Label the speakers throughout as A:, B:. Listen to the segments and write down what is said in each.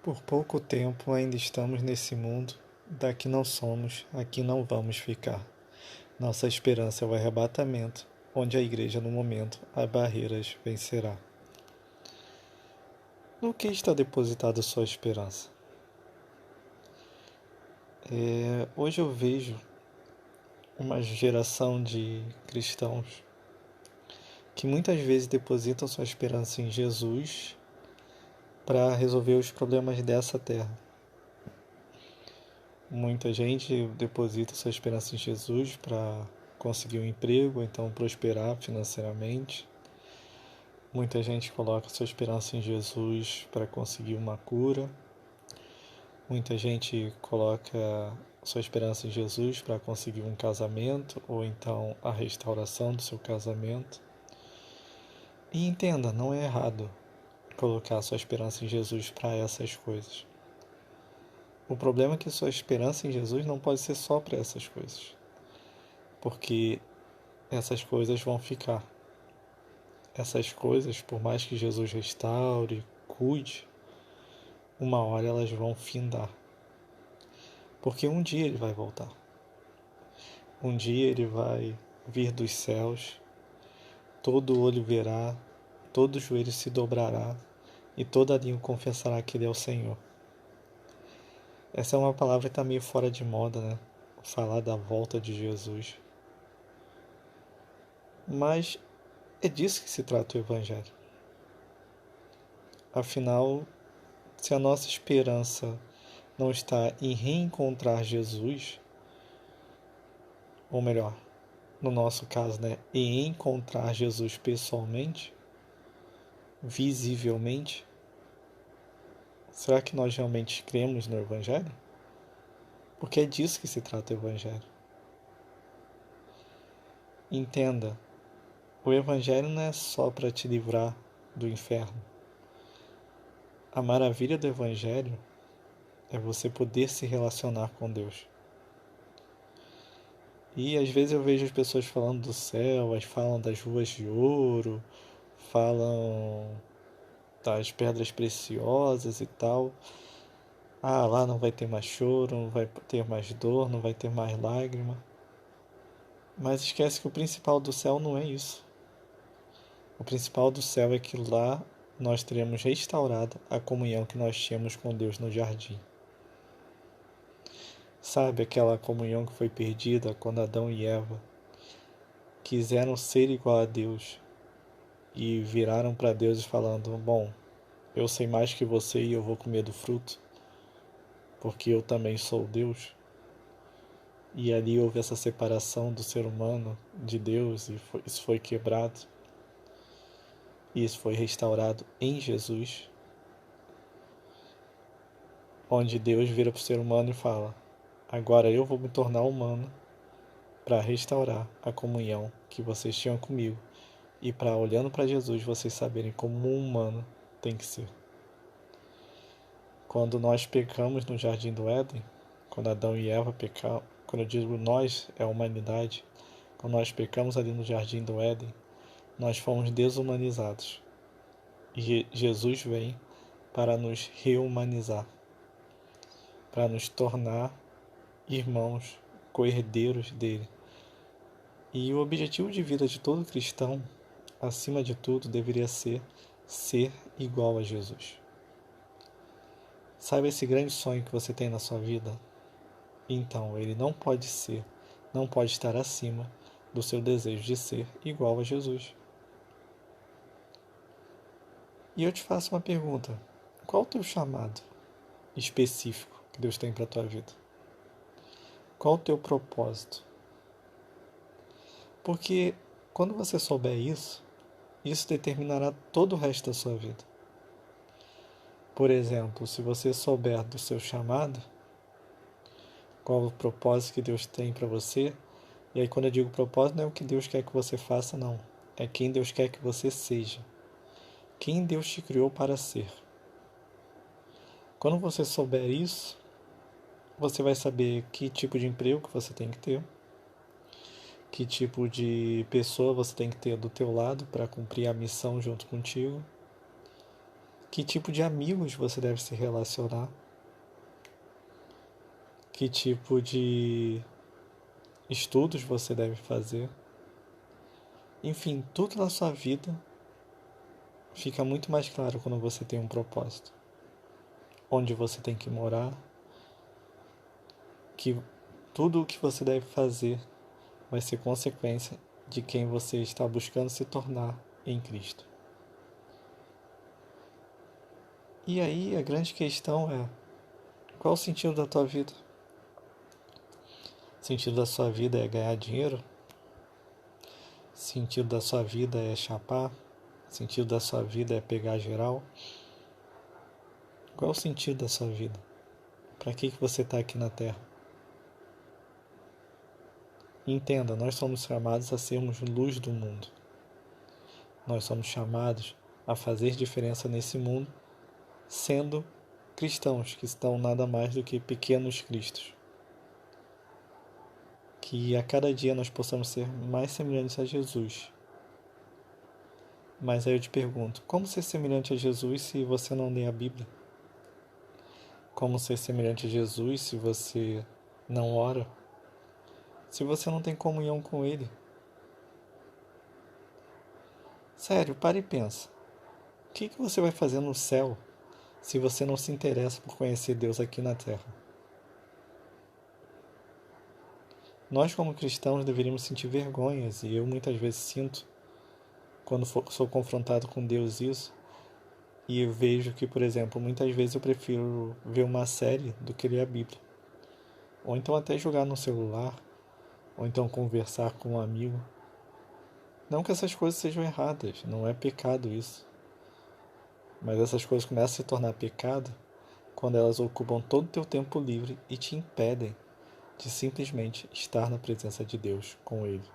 A: Por pouco tempo ainda estamos nesse mundo, daqui não somos, aqui não vamos ficar. Nossa esperança é o arrebatamento, onde a igreja no momento as barreiras vencerá. No que está depositada sua esperança? Hoje eu vejo uma geração de cristãos que muitas vezes depositam sua esperança em Jesus para resolver os problemas dessa terra. Muita gente deposita sua esperança em Jesus para conseguir um emprego, ou então prosperar financeiramente. Muita gente coloca sua esperança em Jesus para conseguir uma cura. Muita gente coloca sua esperança em Jesus para conseguir um casamento, ou então a restauração do seu casamento. E entenda, não é errado colocar sua esperança em Jesus para essas coisas. O problema é que sua esperança em Jesus não pode ser só para essas coisas, porque essas coisas vão ficar. Essas coisas, por mais que Jesus restaure, cuide, uma hora elas vão findar. Porque um dia ele vai voltar. Um dia ele vai vir dos céus, todo olho verá, todo joelho se dobrará e toda língua confessará que ele é o Senhor. Essa é uma palavra que está meio fora de moda, né? Falar da volta de Jesus. Mas é disso que se trata o Evangelho. Afinal, se a nossa esperança não está em reencontrar Jesus, ou melhor, no nosso caso, né, em encontrar Jesus pessoalmente, visivelmente, será que nós realmente cremos no Evangelho? Porque é disso que se trata o Evangelho. Entenda, o Evangelho não é só para te livrar do inferno. A maravilha do Evangelho é você poder se relacionar com Deus. E às vezes eu vejo as pessoas falando do céu, elas falam das ruas de ouro, falam das pedras preciosas e tal. Ah, lá não vai ter mais choro, não vai ter mais dor, não vai ter mais lágrima. Mas esquece que o principal do céu não é isso. O principal do céu é que lá nós teremos restaurada a comunhão que nós tínhamos com Deus no jardim. Sabe aquela comunhão que foi perdida quando Adão e Eva quiseram ser igual a Deus e viraram para Deus falando: bom, eu sei mais que você e eu vou comer do fruto, porque eu também sou Deus. E ali houve essa separação do ser humano de Deus e isso foi quebrado. E isso foi restaurado em Jesus, onde Deus vira para o ser humano e fala: agora eu vou me tornar humano para restaurar a comunhão que vocês tinham comigo e para, olhando para Jesus, vocês saberem como um humano tem que ser. Quando nós pecamos no Jardim do Éden, quando Adão e Eva pecaram, quando eu digo nós, é a humanidade, quando nós pecamos ali no Jardim do Éden, nós fomos desumanizados. E Jesus vem para nos rehumanizar, para nos tornar irmãos, co-herdeiros dele. E o objetivo de vida de todo cristão, acima de tudo, deveria ser igual a Jesus. Sabe esse grande sonho que você tem na sua vida? Então, ele não pode estar acima do seu desejo de ser igual a Jesus. E eu te faço uma pergunta: qual o teu chamado específico que Deus tem para a tua vida? Qual o teu propósito? Porque quando você souber isso, isso determinará todo o resto da sua vida. Por exemplo, se você souber do seu chamado, qual o propósito que Deus tem para você, e aí quando eu digo propósito, não é o que Deus quer que você faça, não. É quem Deus quer que você seja. Quem Deus te criou para ser. Quando você souber isso, você vai saber que tipo de emprego que você tem que ter, que tipo de pessoa você tem que ter do teu lado para cumprir a missão junto contigo. Que tipo de amigos você deve se relacionar? Que tipo de estudos você deve fazer? Enfim, tudo na sua vida fica muito mais claro quando você tem um propósito. Onde você tem que morar, que tudo o que você deve fazer vai ser consequência de quem você está buscando se tornar em Cristo. E aí a grande questão é: qual o sentido da tua vida? O sentido da sua vida é ganhar dinheiro? O sentido da sua vida é chapar? O sentido da sua vida é pegar geral? Qual é o sentido da sua vida? Para que você está aqui na Terra? Entenda, nós somos chamados a sermos luz do mundo. Nós somos chamados a fazer diferença nesse mundo, sendo cristãos, que estão nada mais do que pequenos cristos. Que a cada dia nós possamos ser mais semelhantes a Jesus. Mas aí eu te pergunto, como ser semelhante a Jesus se você não lê a Bíblia? Como ser semelhante a Jesus se você não ora? Se você não tem comunhão com Ele? Sério, para e pensa. O que você vai fazer no céu se você não se interessa por conhecer Deus aqui na Terra? Nós, como cristãos, deveríamos sentir vergonhas, e eu muitas vezes sinto, quando sou confrontado com Deus isso, e eu vejo que, por exemplo, muitas vezes eu prefiro ver uma série do que ler a Bíblia. Ou então até jogar no celular, ou então conversar com um amigo. Não que essas coisas sejam erradas, não é pecado isso. Mas essas coisas começam a se tornar pecado quando elas ocupam todo o teu tempo livre e te impedem de simplesmente estar na presença de Deus com Ele.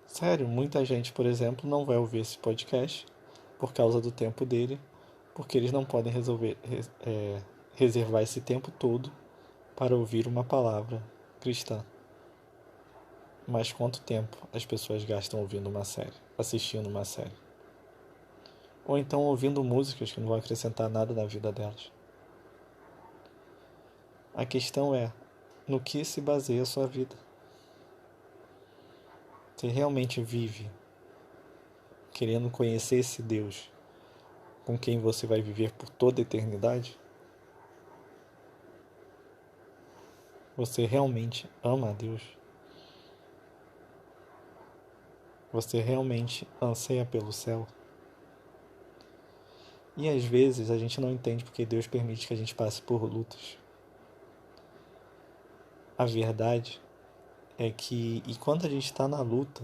A: Sério, muita gente, por exemplo, não vai ouvir esse podcast por causa do tempo dele, porque eles não podem reservar esse tempo todo para ouvir uma palavra cristã. Mas quanto tempo as pessoas gastam ouvindo uma série, assistindo uma série? Ou então ouvindo músicas que não vão acrescentar nada na vida delas? A questão é, no que se baseia a sua vida? Você realmente vive querendo conhecer esse Deus com quem você vai viver por toda a eternidade? Você realmente ama a Deus? Você realmente anseia pelo céu? E às vezes a gente não entende porque Deus permite que a gente passe por lutas. A verdade é que, enquanto a gente está na luta,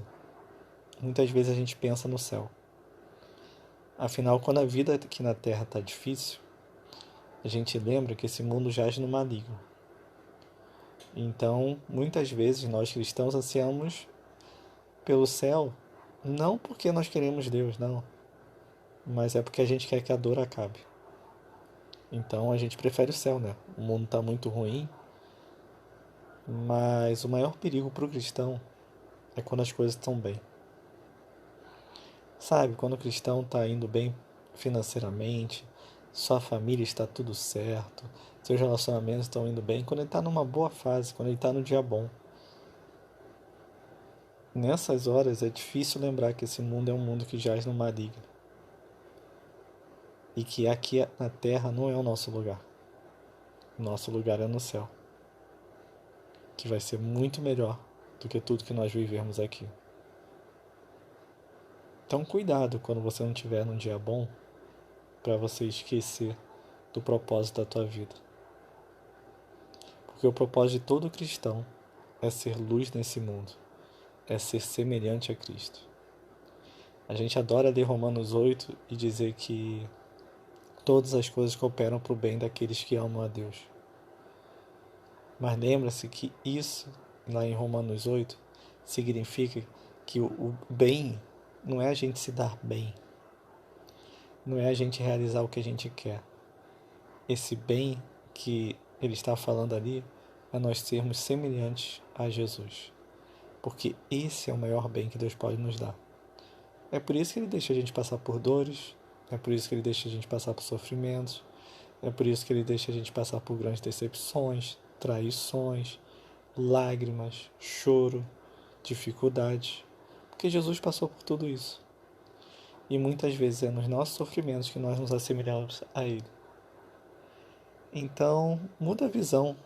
A: muitas vezes a gente pensa no céu. Afinal, quando a vida aqui na Terra está difícil, a gente lembra que esse mundo jaz no maligno. Então, muitas vezes nós cristãos ansiamos pelo céu, não porque nós queremos Deus, não, mas é porque a gente quer que a dor acabe. Então a gente prefere o céu, né? O mundo está muito ruim, mas o maior perigo para o cristão é quando as coisas estão bem. Sabe, quando o cristão está indo bem financeiramente, sua família está tudo certo, seus relacionamentos estão indo bem, quando ele está numa boa fase, quando ele está no dia bom. Nessas horas é difícil lembrar que esse mundo é um mundo que jaz no maligno. E que aqui na Terra não é o nosso lugar. O nosso lugar é no céu. Que vai ser muito melhor do que tudo que nós vivermos aqui. Então cuidado quando você não estiver num dia bom, para você esquecer do propósito da tua vida. Porque o propósito de todo cristão é ser luz nesse mundo, é ser semelhante a Cristo. A gente adora ler Romanos 8 e dizer que todas as coisas cooperam para o bem daqueles que amam a Deus. Mas lembra-se que isso, lá em Romanos 8, significa que o bem não é a gente se dar bem, não é a gente realizar o que a gente quer. Esse bem que ele está falando ali é nós sermos semelhantes a Jesus. Porque esse é o maior bem que Deus pode nos dar. É por isso que Ele deixa a gente passar por dores, é por isso que Ele deixa a gente passar por sofrimentos, é por isso que Ele deixa a gente passar por grandes decepções, traições, lágrimas, choro, dificuldades, porque Jesus passou por tudo isso. E muitas vezes é nos nossos sofrimentos que nós nos assemelhamos a Ele. Então, muda a visão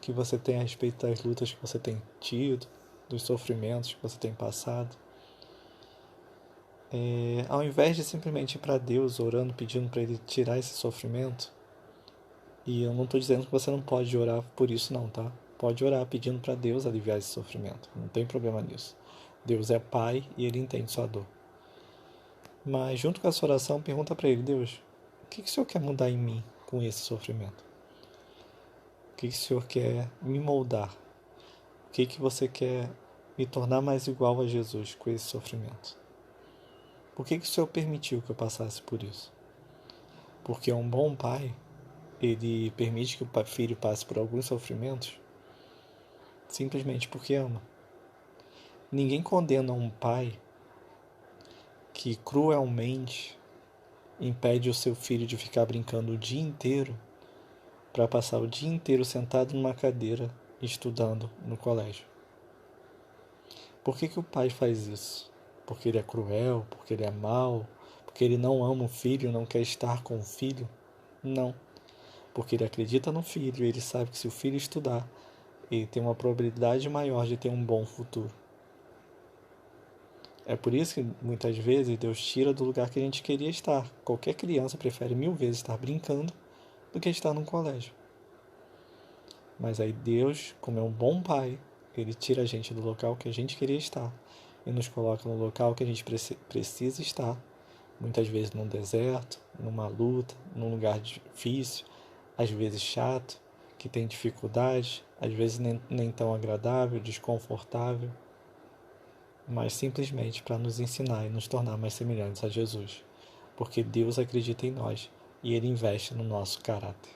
A: que você tem a respeito das lutas que você tem tido, dos sofrimentos que você tem passado. Ao invés de simplesmente ir para Deus orando, pedindo para Ele tirar esse sofrimento, e eu não estou dizendo que você não pode orar por isso não, tá? Pode orar pedindo para Deus aliviar esse sofrimento, não tem problema nisso. Deus é Pai e Ele entende sua dor. Mas junto com essa oração, pergunta para Ele: Deus, o que o Senhor quer mudar em mim com esse sofrimento? O que o Senhor quer me moldar? O que você quer me tornar mais igual a Jesus com esse sofrimento? Por que o Senhor permitiu que eu passasse por isso? Porque um bom pai, ele permite que o filho passe por alguns sofrimentos simplesmente porque ama. Ninguém condena um pai que cruelmente impede o seu filho de ficar brincando o dia inteiro para passar o dia inteiro sentado numa cadeira estudando no colégio. Por que o pai faz isso? Porque ele é cruel? Porque ele é mau? Porque ele não ama o filho, não quer estar com o filho? Não. Porque ele acredita no filho e ele sabe que se o filho estudar, ele tem uma probabilidade maior de ter um bom futuro. É por isso que muitas vezes Deus tira do lugar que a gente queria estar. Qualquer criança prefere 1000 vezes estar brincando do que estar num colégio. Mas aí Deus, como é um bom pai, Ele tira a gente do local que a gente queria estar e nos coloca no local que a gente precisa estar. Muitas vezes num deserto, numa luta, num lugar difícil, às vezes chato, que tem dificuldade, às vezes nem tão agradável, desconfortável, mas simplesmente para nos ensinar e nos tornar mais semelhantes a Jesus, porque Deus acredita em nós e Ele investe no nosso caráter.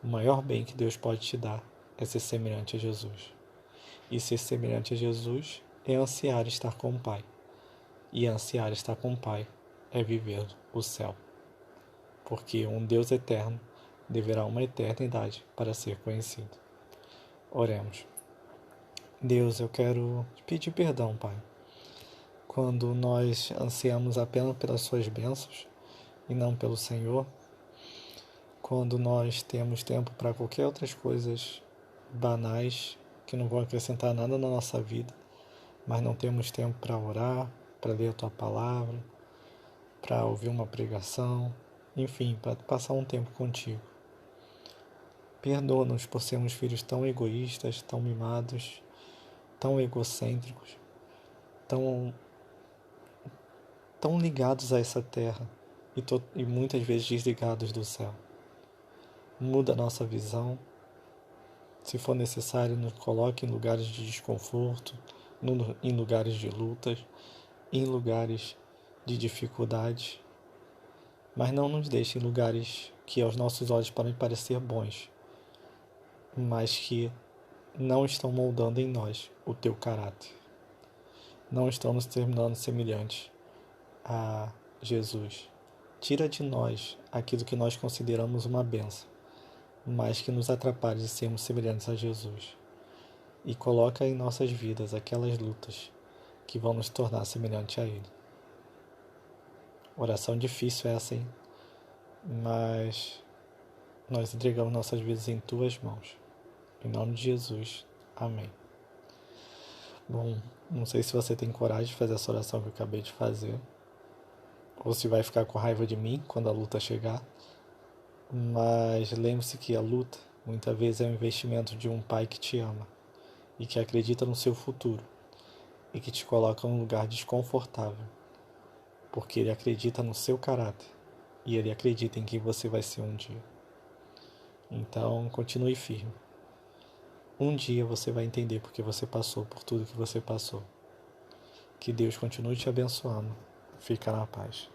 A: O maior bem que Deus pode te dar é ser semelhante a Jesus. E ser semelhante a Jesus é ansiar estar com o Pai. E ansiar estar com o Pai é viver o céu. Porque um Deus eterno deverá uma eternidade para ser conhecido. Oremos. Deus, eu quero te pedir perdão, Pai, quando nós ansiamos apenas pelas suas bênçãos e não pelo Senhor, quando nós temos tempo para qualquer outras coisas banais que não vão acrescentar nada na nossa vida, mas não temos tempo para orar, para ler a Tua palavra, para ouvir uma pregação, enfim, para passar um tempo contigo. Perdoa-nos por sermos filhos tão egoístas, tão mimados, tão egocêntricos, tão ligados a essa terra e muitas vezes desligados do céu. Muda a nossa visão. Se for necessário, nos coloque em lugares de desconforto, em lugares de lutas, em lugares de dificuldade, mas não nos deixe em lugares que aos nossos olhos podem parecer bons, mas que não estão moldando em nós o teu caráter. Não estão nos tornando semelhantes a Jesus. Tira de nós aquilo que nós consideramos uma bênção, mas que nos atrapalha de sermos semelhantes a Jesus. E coloca em nossas vidas aquelas lutas que vão nos tornar semelhantes a Ele. Oração difícil essa, hein? Mas nós entregamos nossas vidas em Tuas mãos. Em nome de Jesus. Amém. Bom, não sei se você tem coragem de fazer essa oração que eu acabei de fazer, ou se vai ficar com raiva de mim quando a luta chegar, mas lembre-se que a luta muitas vezes é um investimento de um pai que te ama e que acredita no seu futuro e que te coloca num lugar desconfortável, porque ele acredita no seu caráter e ele acredita em quem você vai ser um dia. Então, continue firme. Um dia você vai entender porque você passou por tudo que você passou. Que Deus continue te abençoando. Fica na paz.